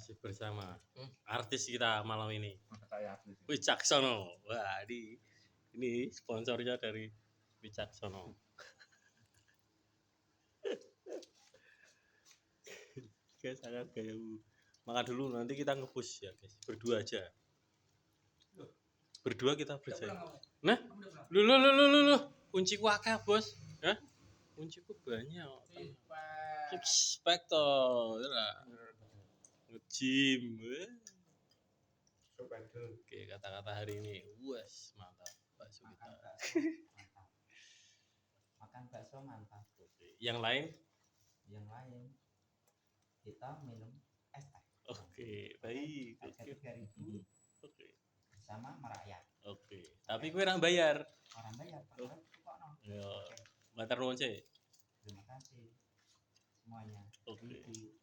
masih bersama artis kita malam ini. Kayak artis. Wicaksono. Wah, ini sponsornya dari Wicaksono. Guys, sangat gaya. Makan dulu, nanti kita nge-push ya guys. Berdua aja. Berdua kita berjaya. Nah, lu. Kunciku akeh, Bos. Hah? Kunciku banyak. Spektor. Nge-gym. Oke, kata-kata hari ini. Wes, mantap. Bakso kita. Makan bakso mantap. Oke. Yang lain Kita minum es teh. Oke, baik. Harga 3.000. Oke. Bersama merakyat. Oke. Tapi kowe ora bayar. Orang bayar, padahal tukokno. Yo, matur nuwun sih. Terima kasih semuanya. Oke.